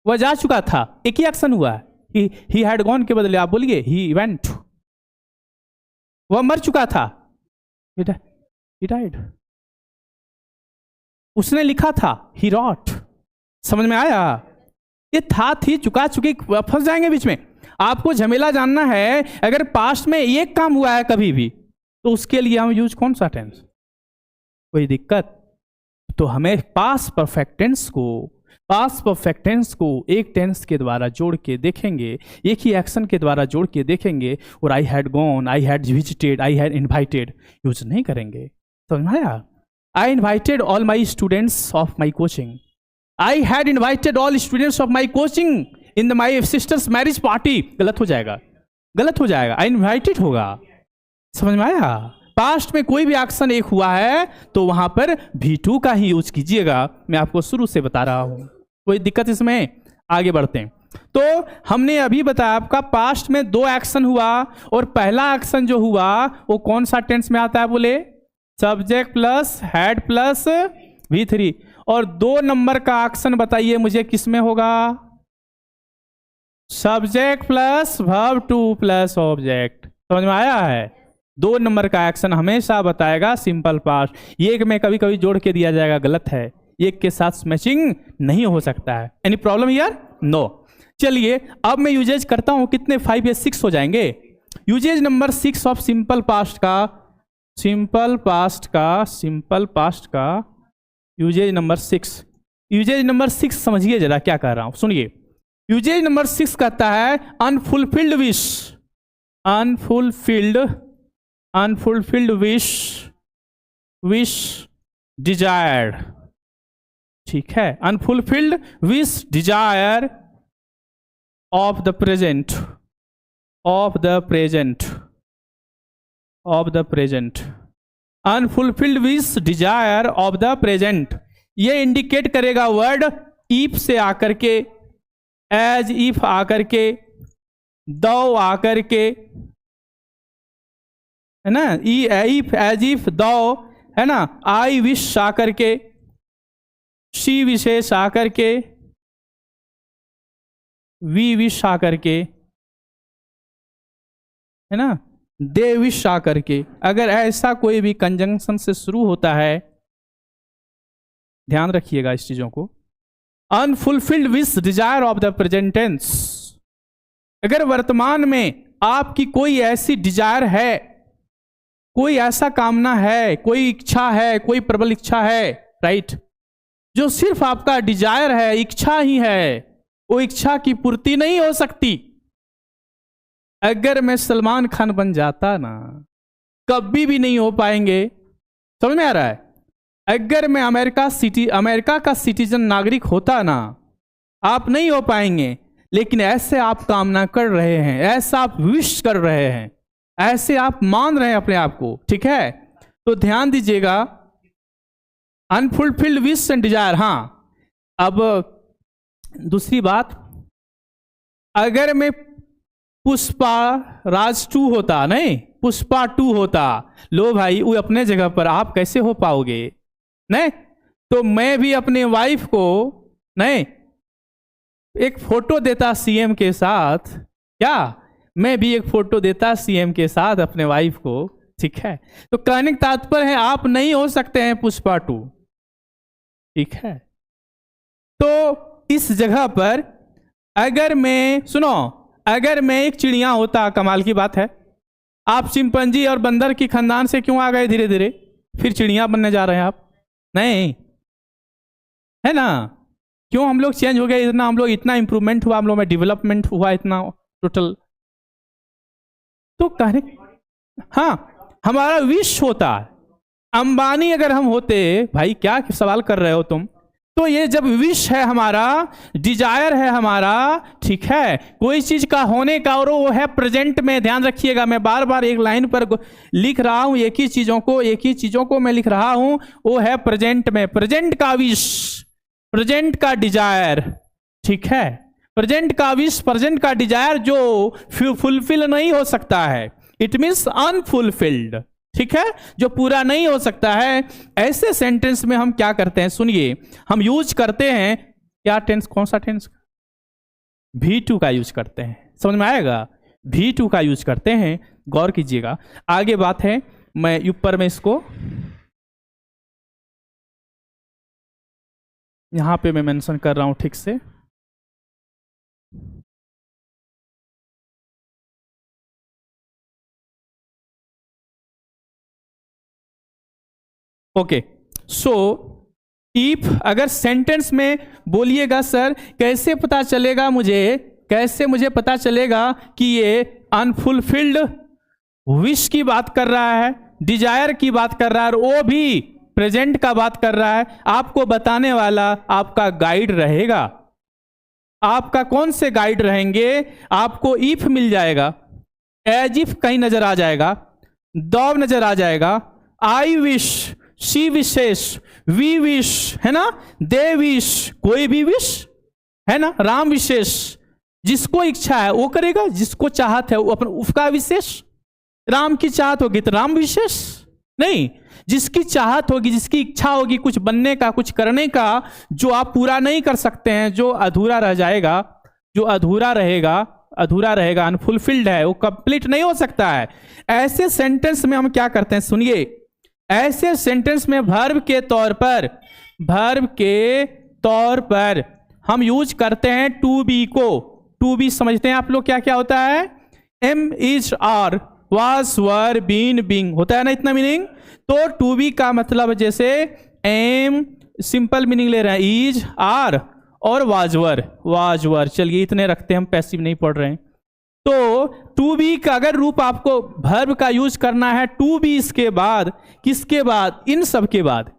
वह जा चुका था, एक ही एक्शन हुआ है। ही हैड गॉन के बदले आप बोलिए ही वेंट। वह मर चुका था, he died। उसने लिखा था, he wrote। समझ में आया? ये था, थी, चुका, चुकी फंस जाएंगे बीच में। आपको झमेला जानना है, अगर पास्ट में एक काम हुआ है कभी भी, तो उसके लिए हम यूज कौन सा टेंस? कोई दिक्कत? तो हमें पास्ट परफेक्ट टेंस को एक टेंस के द्वारा जोड़ के देखेंगे, एक ही एक्शन के द्वारा जोड़ के देखेंगे, और I had gone, I had visited, I had invited use नहीं करेंगे। समझ में आया? I invited all my students of my coaching, I had invited all students of my coaching in my sisters marriage party. गलत हो जाएगा, I invited होगा। समझ में आया? पास्ट में कोई भी एक्शन एक हुआ है तो वहां पर V2 का ही यूज कीजिएगा। मैं आपको शुरू से बता रहा हूं, कोई दिक्कत इसमें? आगे बढ़ते हैं। तो हमने अभी बताया आपका पास्ट में दो एक्शन हुआ, और पहला एक्शन जो हुआ वो कौन सा टेंस में आता है? बोले subject plus head plus V3। और 2 नंबर का एक्शन बताइए मुझे किस में होगा? Subject plus verb two plus object. समझ में आया है? 2 नंबर का एक्शन हमेशा बताएगा सिंपल पास्ट। ये में कभी कभी जोड़ के दिया जाएगा, गलत है। एक के साथ मैचिंग नहीं हो सकता है। Any problem here? नो। चलिए अब मैं यूजेज करता हूं, कितने 5 या 6 हो जाएंगे। Uses number 6 of simple past का यूजेज नंबर 6। यूजेज नंबर 6 समझिए जरा क्या कह रहा हूं, सुनिए। यूजेज नंबर 6 कहता है अनफुलफिल्ड विश डिजायर। ठीक है, unfulfilled wish desire of the present unfulfilled wish desire of the present. ये इंडिकेट करेगा वर्ड इफ से आकर के, एज इफ आकर के, दो आकर के, है ना, इफ एज इफ दो, है ना, आई विश आकर के, शी विशेष आकर के, वी विश आकर के, है ना, दे विश आकर के। अगर ऐसा कोई भी कंजंक्शन से शुरू होता है, ध्यान रखिएगा इस चीजों को, unfulfilled wish desire of the present tense. अगर वर्तमान में आपकी कोई ऐसी डिजायर है, कोई ऐसा कामना है, कोई इच्छा है, कोई प्रबल इच्छा है, राइट, जो सिर्फ आपका डिजायर है, इच्छा ही है, वो इच्छा की पूर्ति नहीं हो सकती। अगर मैं सलमान खान बन जाता ना, कभी भी नहीं हो पाएंगे। समझ में आ रहा है? अगर मैं अमेरिका का सिटीजन नागरिक होता ना, आप नहीं हो पाएंगे। लेकिन ऐसे आप कामना कर रहे हैं, ऐसा आप विश कर रहे हैं, ऐसे आप मान रहे हैं अपने आप को। ठीक है, तो ध्यान दीजिएगा, अनफुलफिल्ड विश एंड डिजायर। हाँ, अब दूसरी बात, अगर मैं पुष्पा राज 2 होता, नहीं पुष्पा 2 होता, लो भाई वो अपने जगह पर, आप कैसे हो पाओगे? नहीं तो मैं भी अपने वाइफ को, नहीं, एक फोटो देता सीएम के साथ, क्या मैं भी एक फोटो देता सीएम के साथ अपने वाइफ को। ठीक है, तो कहने का तात्पर्य है आप नहीं हो सकते हैं पुष्पा 2। ठीक है, तो इस जगह पर अगर मैं, सुनो, अगर मैं एक चिड़िया होता, कमाल की बात है, आप चिंपैंजी और बंदर की खानदान से क्यों आ गए धीरे धीरे, फिर चिड़िया बनने जा रहे हैं आप? नहीं, है ना, क्यों हम लोग चेंज हो गए इतना, हम लोग इतना इंप्रूवमेंट हुआ, हम लोग में डेवलपमेंट हुआ इतना टोटल। तो कहने, हाँ, हमारा विश होता, अंबानी अगर हम होते, भाई क्या सवाल कर रहे हो तुम, तो ये जब विश है हमारा, डिजायर है हमारा, ठीक है, कोई चीज का होने का, और वो है प्रेजेंट में। ध्यान रखिएगा, मैं बार बार एक लाइन पर लिख रहा हूं, एक ही चीजों को मैं लिख रहा हूं, वो है प्रेजेंट में। प्रेजेंट का विश, प्रेजेंट का डिजायर, ठीक है, प्रेजेंट का विश, प्रेजेंट का डिजायर जो फुलफिल नहीं हो सकता है, इट मीन्स अनफुलफिल्ड। ठीक है, जो पूरा नहीं हो सकता है। ऐसे सेंटेंस में हम क्या करते हैं, सुनिए, हम यूज करते हैं क्या टेंस, कौन सा टेंस? V2 का यूज करते हैं। समझ में आएगा? V2 का यूज करते हैं, गौर कीजिएगा। आगे बात है, मैं ऊपर में इसको यहां पे मैं मेंशन कर रहा हूं ठीक से। ओके, सो इफ, अगर सेंटेंस में बोलिएगा सर कैसे पता चलेगा मुझे, कैसे मुझे पता चलेगा कि ये अनफुलफिल्ड विश की बात कर रहा है, डिजायर की बात कर रहा है, और वो भी प्रेजेंट का बात कर रहा है, आपको बताने वाला आपका गाइड रहेगा। आपका कौन से गाइड रहेंगे? आपको इफ मिल जाएगा, एज इफ कहीं नजर आ जाएगा, दो नजर आ जाएगा, I wish, she wishes, we wish, है ना, दे विश, कोई भी विश, है ना, राम विशेष, जिसको इच्छा है वो करेगा, जिसको चाहत है वो अपना उसका विशेष। राम की चाहत होगी तो राम विशेष नहीं, जिसकी चाहत होगी, जिसकी इच्छा होगी कुछ बनने का, कुछ करने का, जो आप पूरा नहीं कर सकते हैं, जो अधूरा रह जाएगा, जो अधूरा रहेगा, अनफुलफिल्ड है, वो कंप्लीट नहीं हो सकता है। ऐसे सेंटेंस में हम क्या करते हैं, सुनिए, ऐसे सेंटेंस में वर्ब के तौर पर वर्ब के तौर पर हम यूज करते हैं टू बी को। टू बी समझते हैं आप लोग क्या क्या होता है? Am, is, are, was, were, been, being होता है ना, इतना मीनिंग। तो टू बी का मतलब जैसे एम सिंपल मीनिंग ले रहे हैं, इज, आर और वाजवर। वाजवर चलिए इतने रखते हैं, हम पैसिव नहीं पढ़ रहे हैं। तो टू बी का अगर रूप आपको वर्ब का यूज करना है, टू बी इसके बाद, किसके बाद? इन सब के बाद।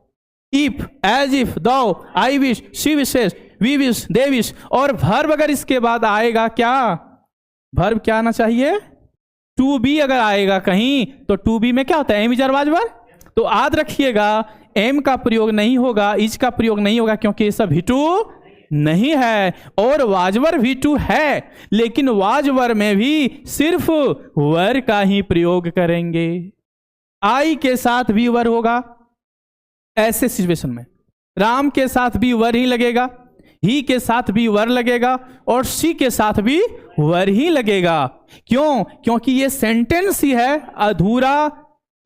If, as if, though, I wish, she wishes, we wish, they wish, और वर्ब अगर इसके बाद आएगा क्या? वर्ब क्या आना चाहिए? टू बी अगर आएगा कहीं तो टू बी में क्या होता है? Am, is, are, was were. तो याद रखिएगा एम का प्रयोग नहीं होगा, इज का प्रयोग नहीं होगा, क्योंकि ये सब भी टू नहीं है। और वाजवर भी टू है, लेकिन वाजवर में भी सिर्फ वर का ही प्रयोग करेंगे। आई के साथ भी वर होगा ऐसे सिचुएशन में, राम के साथ भी वर ही लगेगा, ही के साथ भी वर लगेगा, और शी के साथ भी वर ही लगेगा। क्यों? क्योंकि ये सेंटेंस ही है, अधूरा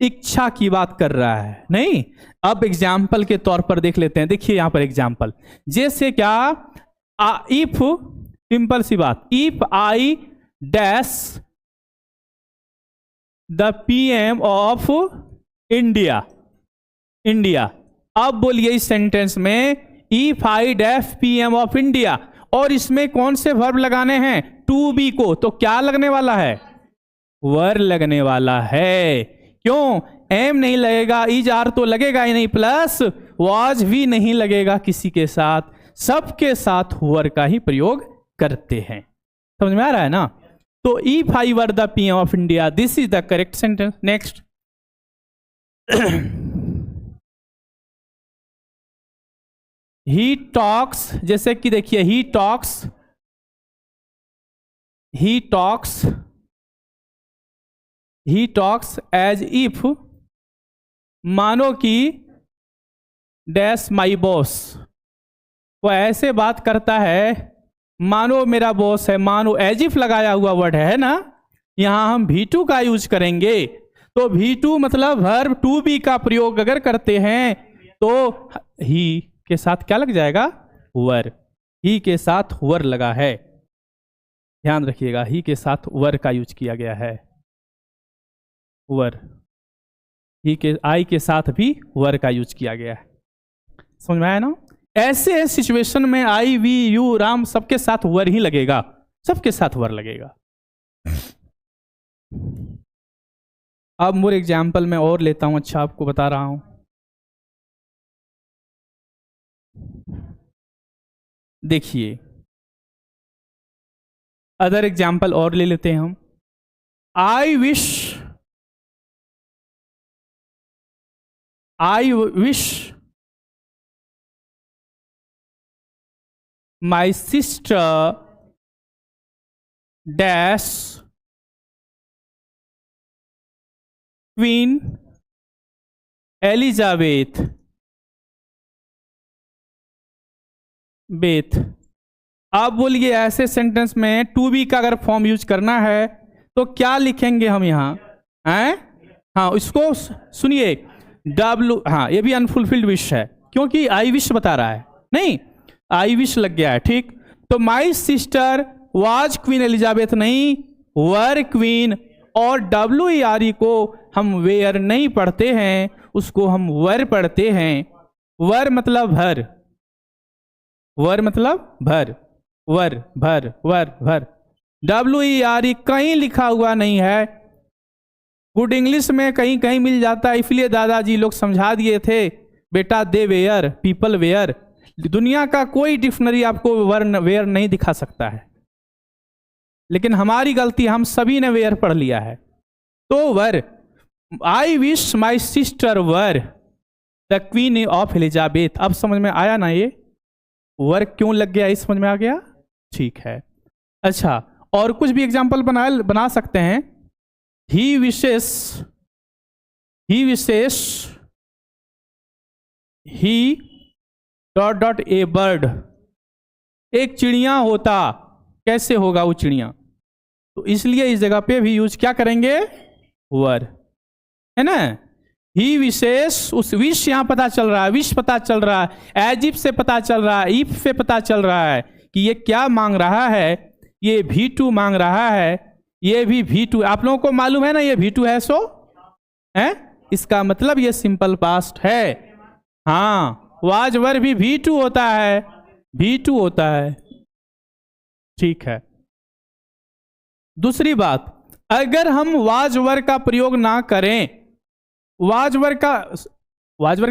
इच्छा की बात कर रहा है। नहीं, अब एग्जाम्पल के तौर पर देख लेते हैं। देखिए यहां पर एग्जाम्पल, जैसे क्या? इफ, सिंपल सी बात, if I dash the PM of India, India. अब बोलिए इस सेंटेंस में if I dash PM of India, और इसमें कौन से वर्ब लगाने हैं? टू बी को। तो क्या लगने वाला है? वर लगने वाला है। क्यों? एम नहीं लगेगा, इज, आर तो लगेगा ही नहीं, प्लस वाज भी नहीं लगेगा किसी के साथ, सबके साथ वर का ही प्रयोग करते हैं। समझ में आ रहा है ना? तो if I were the PM of India, this is the correct sentence. Next, he talks, जैसे कि देखिए he talks, he talks, he talks as if, मानो कि डैश माई बॉस, वो ऐसे बात करता है मानो मेरा बॉस है। मानो एज इफ लगाया हुआ वर्ड है ना, यहां हम V2 का यूज करेंगे। तो V2 मतलब वर्ब टू बी का प्रयोग अगर करते हैं तो ही के साथ क्या लग जाएगा? वर। ही के साथ वर लगा है, ध्यान रखिएगा, ही के साथ वर का यूज किया गया है, वर। ही के, आई के साथ भी वर का यूज किया गया है। समझ में आया ना? ऐसे सिचुएशन में आई, वी, यू, राम सबके साथ वर ही लगेगा, सबके साथ वर लगेगा। अब मोर एग्जाम्पल में और लेता हूं, अच्छा आपको बता रहा हूं। देखिए अदर एग्जाम्पल और ले लेते हैं हम। I wish, I wish my sister dash Queen Elizabeth Beth. अब बोलिए ऐसे सेंटेंस में टू बी का अगर फॉर्म यूज करना है तो क्या लिखेंगे हम यहाँ? हैं? हाँ, इसको सुनिए, डब्लू, हाँ ये भी अनफुलफिल्ड विश है क्योंकि आई विश बता रहा है, नहीं आई विश लग गया है, ठीक। तो my sister was queen Elizabeth नहीं, वर क्वीन, और WERE को हम वेयर नहीं पढ़ते हैं, उसको हम वर पढ़ते हैं। वर मतलब भर, वर मतलब भर, वर भर, वर भर। WERE कहीं लिखा हुआ नहीं है, गुड इंग्लिश में कहीं कहीं मिल जाता है, इसलिए दादाजी लोग समझा दिए थे बेटा दे वेयर, पीपल वेयर। दुनिया का कोई डिक्शनरी आपको वर वेयर नहीं दिखा सकता है, लेकिन हमारी गलती, हम सभी ने वेयर पढ़ लिया है। तो were, I wish my sister were the queen of Elizabeth. अब समझ में आया ना ये वर क्यों लग गया, इस समझ में आ गया, ठीक है। अच्छा, और कुछ भी एग्जाम्पल बना सकते हैं। ही विशेष, ही डॉट डॉट ए बर्ड, एक चिड़िया होता, कैसे होगा वो चिड़िया, तो इसलिए इस जगह पे भी यूज क्या करेंगे, वर, है ना। ही विशेष, उस विश यहाँ पता चल रहा है, विश पता चल रहा है, एज इफ से पता चल रहा है, इफ से पता चल रहा है कि ये क्या मांग रहा है, ये V2 मांग रहा है, ये भी V2। आप लोगों को मालूम है ना ये V2 है, सो है, इसका मतलब ये सिंपल पास्ट है। हाँ, वाज वर्ब भी V2 होता है, V2 होता है। ठीक है। दूसरी बात, अगर हम वाज वर्ब का प्रयोग ना करें, वाज वर्ब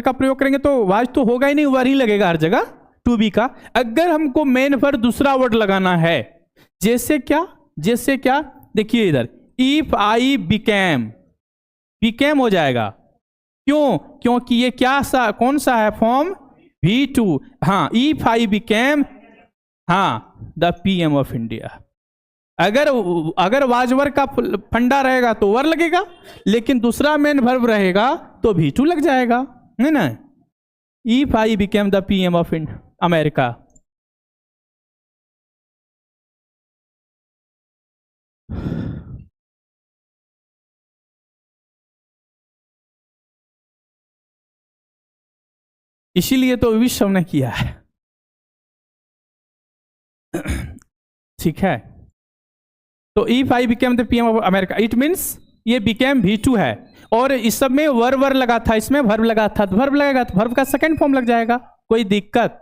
का प्रयोग करेंगे तो वाज तो होगा ही नहीं, वर ही लगेगा हर जगह टू बी का। अगर हमको मेन वर्ब दूसरा वर्ड लगाना है, जैसे क्या, देखिए इधर, इफ आई बिकेम, बिकेम हो जाएगा। क्यों? क्योंकि ये कौन सा है, फॉर्म V2। हाँ, इफ आई बिकेम, हाँ, द PM ऑफ इंडिया। अगर वाजवर का फंडा रहेगा तो वर लगेगा, लेकिन दूसरा मेन वर्ब रहेगा तो V2 लग जाएगा, है ना। If I became the PM of America. इसीलिए तो विश हमने किया है। ठीक है। तो if I became the PM of America, it means ये बिकेम V2 है, और इस सब में वर लगा था, इसमें वर्ब लगा था, तो वर्ब लगेगा तो वर्ब का सेकंड फॉर्म लग जाएगा। कोई दिक्कत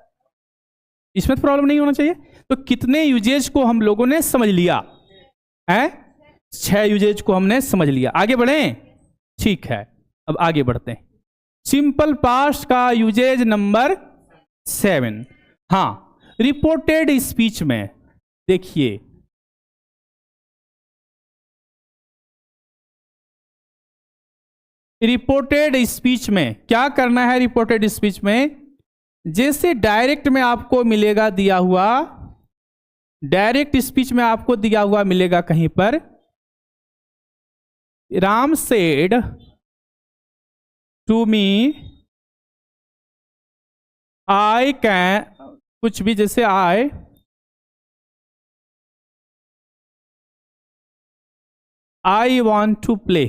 इसमें तो प्रॉब्लम नहीं होना चाहिए। तो कितने यूजेज को हम लोगों ने समझ लिया है? 6 यूजेज को हमने समझ लिया। आगे बढ़ें? ठीक है, अब आगे बढ़ते हैं। सिंपल पास्ट का यूजेज नंबर 7। हाँ, रिपोर्टेड स्पीच में देखिए, रिपोर्टेड स्पीच में क्या करना है? रिपोर्टेड स्पीच में जैसे डायरेक्ट में आपको मिलेगा दिया हुआ, डायरेक्ट स्पीच में आपको दिया हुआ मिलेगा कहीं पर, Ram said to me I can, कुछ भी, जैसे आई वॉन्ट टू प्ले।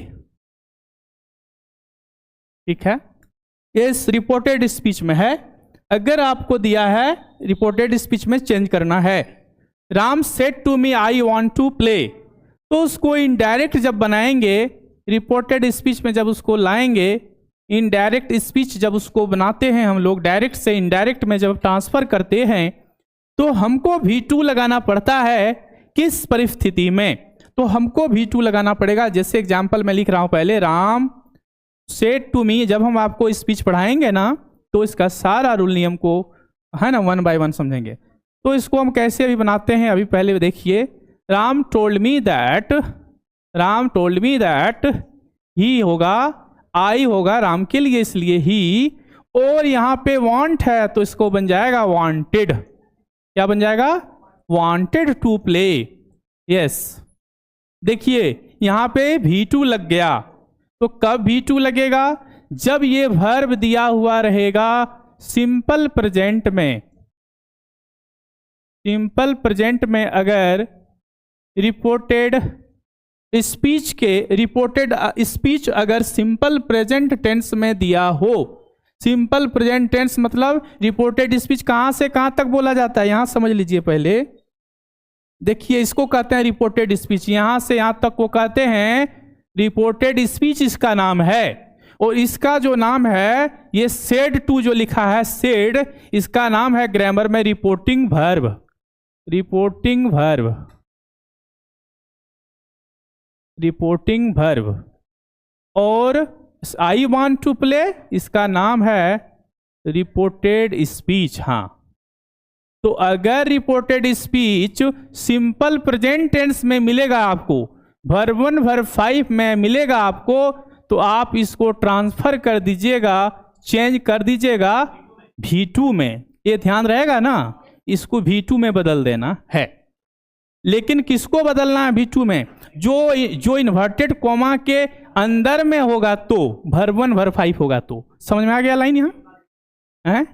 ठीक है, इस रिपोर्टेड स्पीच में है। अगर आपको दिया है रिपोर्टेड स्पीच में चेंज करना है, Ram said to me I want to play, तो उसको इनडायरेक्ट जब बनाएंगे, रिपोर्टेड स्पीच में जब उसको लाएंगे, इनडायरेक्ट स्पीच जब उसको बनाते हैं हम लोग, डायरेक्ट से इनडायरेक्ट में जब ट्रांसफर करते हैं, तो हमको V2 लगाना पड़ता है। किस परिस्थिति में? तो हमको V2 लगाना पड़ेगा। जैसे एग्जाम्पल मैं लिख रहा हूं पहले, राम सेड टू मी, जब हम आपको स्पीच पढ़ाएंगे ना, तो इसका सारा रूल नियम को, है ना, 1 बाय 1 समझेंगे। तो इसको हम कैसे अभी बनाते हैं, अभी पहले देखिए, Ram told me that, Ram told me that, he होगा, आई होगा राम के लिए, इसलिए ही, और यहां पे वांट है तो इसको बन जाएगा वांटेड। क्या बन जाएगा? Wanted to play. यस, देखिए यहां पे V2 लग गया। तो कब V2 लगेगा? जब ये वर्ब दिया हुआ रहेगा सिंपल प्रेजेंट में। सिंपल प्रेजेंट में अगर रिपोर्टेड स्पीच अगर सिंपल प्रेजेंट टेंस में दिया हो, सिंपल प्रेजेंट टेंस मतलब रिपोर्टेड स्पीच कहां से कहां तक बोला जाता है, यहां समझ लीजिए पहले। देखिए, इसको कहते हैं रिपोर्टेड स्पीच, यहां से यहां तक को कहते हैं रिपोर्टेड स्पीच, इसका नाम है। और इसका जो नाम है, ये सेड टू जो लिखा है, सेड, इसका नाम है ग्रामर में reporting verb. Reporting verb, reporting verb. और आई वांट टू प्ले, इसका नाम है रिपोर्टेड स्पीच। हाँ, तो अगर reported speech simple present tense में मिलेगा आपको, वर्ब 1 वर्ब 5 में मिलेगा आपको, तो आप इसको ट्रांसफर कर दीजिएगा, चेंज कर दीजिएगा V2 में। ये ध्यान रहेगा ना, इसको V2 में बदल देना है। लेकिन किसको बदलना है V2 में? जो इन्वर्टेड कॉमा के अंदर में होगा, तो वर्ब 1 वर्ब 5 होगा। तो समझ में आ गया लाइन यहाँ है?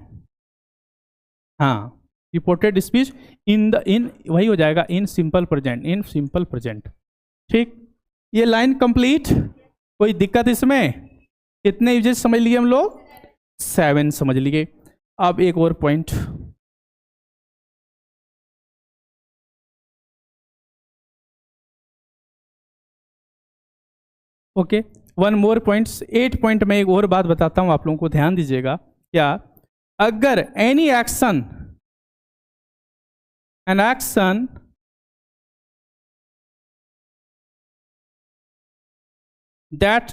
हाँ, रिपोर्टेड स्पीच इन वही हो जाएगा, in simple present, in simple present. ठीक, ये लाइन कंप्लीट। कोई दिक्कत इसमें? कितने यूजेस समझ लिए हम लोग? 7 समझ लिए। अब एक और point, okay, 1 more points, 8 point में एक और बात बताता हूं, आप लोगों को ध्यान दीजिएगा। क्या? अगर any action, an action that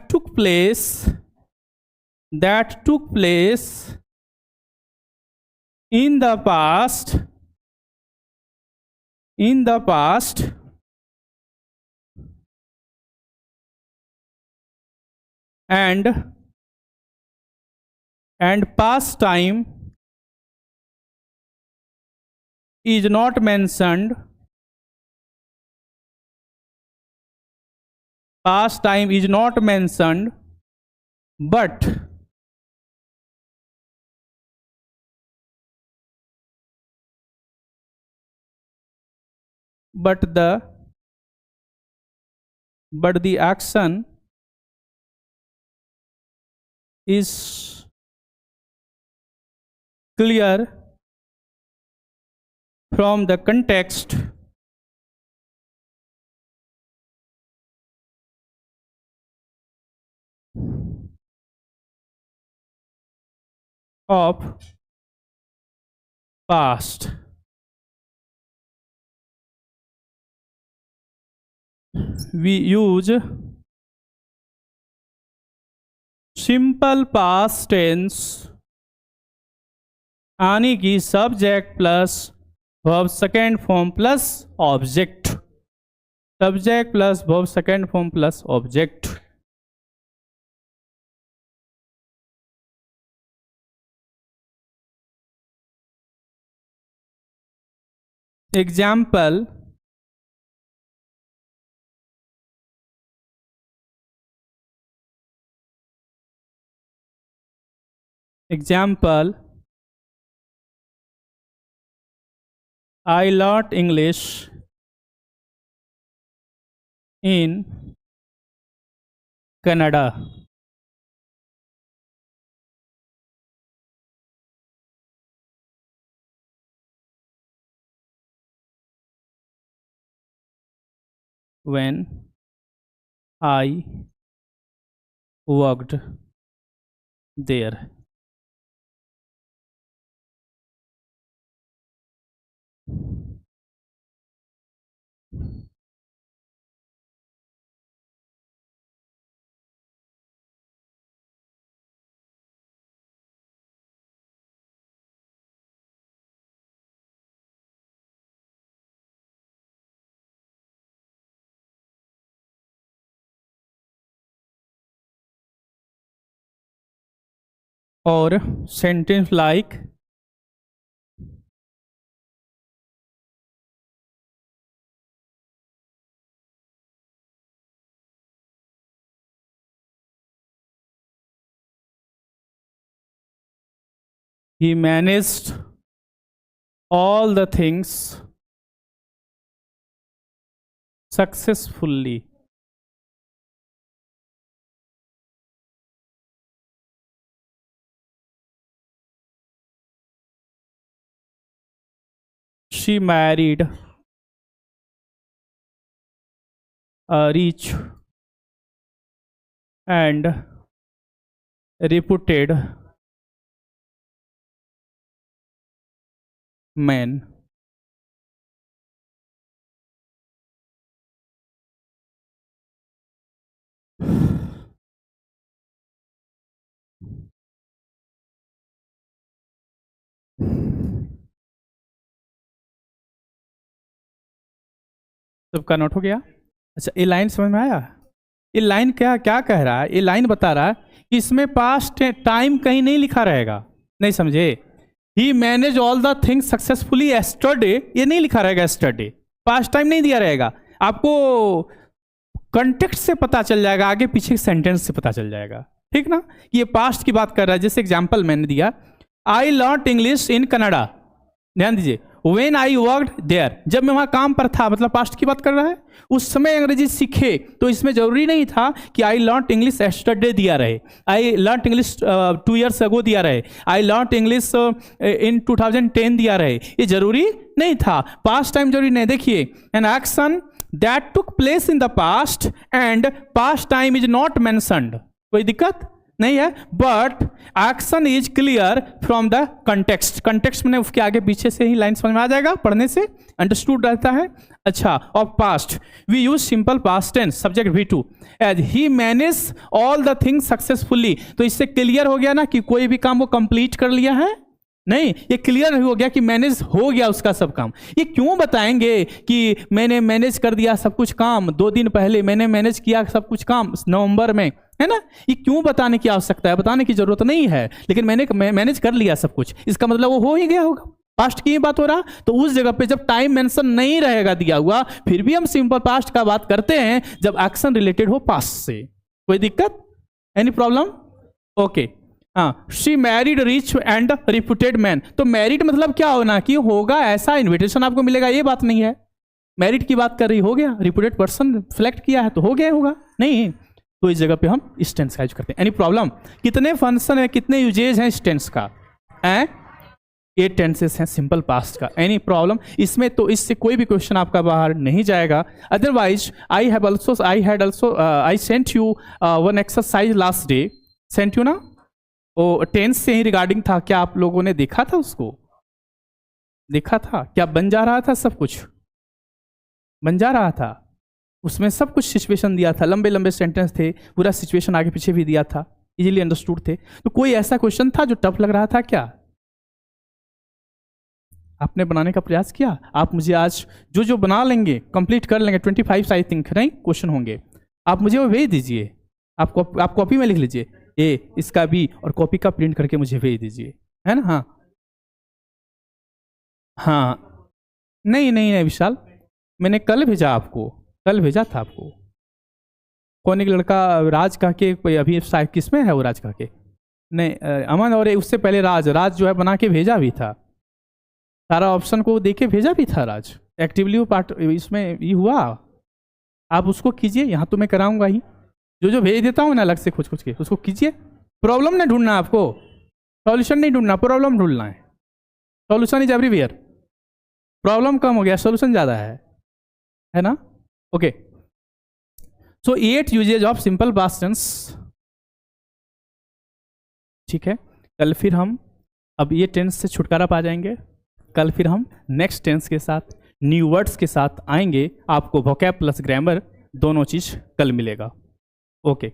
took place in the past and past time is not mentioned, past time is not mentioned, but the action is clear from the context of past. We use simple past tense, यानी कि subject plus verb second form plus object, subject plus verb second form plus object. Example, I learnt English in Canada. When I worked there. और sentence like he managed all the things successfully. She married a rich and reputed man. सबका note हो गया? अच्छा, ये line समझ में आया? ये लाइन क्या क्या कह रहा है? ये लाइन बता रहा है कि इसमें पास्ट टाइम कहीं नहीं लिखा रहेगा। नहीं समझे? He manage all the things successfully yesterday, ये नहीं लिखा रहेगा एस्टरडे, पास्ट टाइम नहीं दिया रहेगा। आपको कंटेक्स्ट से पता चल जाएगा, आगे पीछे सेंटेंस से पता चल जाएगा, ठीक ना? ये पास्ट की बात कर रहा है। जैसे एग्जाम्पल मैंने दिया, I learn English in Canada, ध्यान दीजिए, व्हेन आई वर्कड देयर, जब मैं वहां काम पर था, मतलब पास्ट की बात कर रहा है, उस समय अंग्रेजी सीखे। तो इसमें जरूरी नहीं था कि आई लर्न इंग्लिश एस्टरडे दिया रहे, आई लर्न इंग्लिश 2 years अगो दिया रहे, आई लर्न इंग्लिश इन 2010 दिया रहे, ये जरूरी नहीं था। पास्ट टाइम जरूरी नहीं। देखिए, an action that took place in the past and past time is not mentioned, कोई दिक्कत नहीं है, but action is clear from the context. Context में उसके आगे पीछे से ही लाइन समझ में आ जाएगा, पढ़ने से अंडरस्टूड रहता है। अच्छा, of past we use simple past tense, subject V2, as he manage all the things successfully. तो इससे क्लियर हो गया ना कि कोई भी काम वो कंप्लीट कर लिया है? नहीं, ये क्लियर हो गया कि मैनेज हो गया उसका सब काम। ये क्यों बताएंगे कि मैंने मैनेज कर दिया सब कुछ काम, 2 दिन पहले मैंने मैनेज किया सब कुछ काम नवंबर में, है ना? ये क्यों बताने की आवश्यकता है? बताने की जरूरत नहीं है, लेकिन मैंने मैनेज कर लिया सब कुछ, इसका मतलब वो हो ही गया होगा। पास्ट की बात हो रहा, तो उस जगह पे जब टाइम मेंशन नहीं रहेगा दिया हुआ, फिर भी हम सिंपल पास्ट का बात करते हैं जब एक्शन रिलेटेड हो पास्ट से। कोई दिक्कत? Any problem? ओके। हाँ, she married rich and reputed man. तो मैरिड मतलब क्या होना कि होगा ऐसा इन्विटेशन आपको मिलेगा, ये बात नहीं है। मैरिड की बात कर रही, हो गया, रिप्यूटेड पर्सन सिलेक्ट किया है तो हो गया होगा, नहीं। तो इस जगह पे हम इस टेंस का यूज करते हैं। Any problem? कितने फंक्शन है, कितने यूजेज हैं इस टेंस का? 8 टेंसेस हैं सिंपल पास्ट का। Any problem? इसमें तो इससे कोई भी क्वेश्चन आपका बाहर नहीं जाएगा। Otherwise I sent you one exercise last day, sent you ना, वो टेंस से ही रिगार्डिंग था। क्या आप लोगों ने देखा था उसको? देखा था? क्या बन जा रहा था? सब कुछ बन जा रहा था उसमें, सब कुछ सिचुएशन दिया था, लंबे लंबे सेंटेंस थे, पूरा सिचुएशन आगे पीछे भी दिया था, इजीली अंडरस्टूड थे। तो कोई ऐसा क्वेश्चन था जो टफ लग रहा था क्या? आपने बनाने का प्रयास किया? आप मुझे आज जो बना लेंगे, कंप्लीट कर लेंगे, 25 आई थिंक नहीं क्वेश्चन होंगे, आप मुझे वो भेज दीजिए। आप कॉपी में लिख लीजिए ए, इसका बी, और कॉपी का प्रिंट करके मुझे भेज दीजिए, है ना? हाँ हाँ, नहीं विशाल, मैंने कल भेजा आपको, कल भेजा था आपको। कौन एक लड़का राज कह के, कोई अभी किसमें है वो राज कह के? नहीं, अमन, और उससे पहले राज जो है बना के भेजा भी था, सारा ऑप्शन को देके भेजा भी था राज। एक्टिवली वो पार्ट इसमें ये हुआ, आप उसको कीजिए, यहाँ तो मैं कराऊंगा ही, जो भेज देता हूँ ना अलग से कुछ के, उसको कीजिए। प्रॉब्लम नहीं ढूंढना आपको, सॉल्यूशन नहीं ढूंढना, प्रॉब्लम ढूंढना है। सॉल्यूशन इज एवरीवेयर, प्रॉब्लम कम हो गया, सॉल्यूशन ज्यादा है ना? Okay, so 8 usages of simple past tense. ठीक है, कल फिर हम अब ये टेंस से छुटकारा पा जाएंगे। कल फिर हम नेक्स्ट टेंस के साथ, न्यू वर्ड्स के साथ आएंगे। आपको वोकैब प्लस ग्रामर दोनों चीज कल मिलेगा। ओके।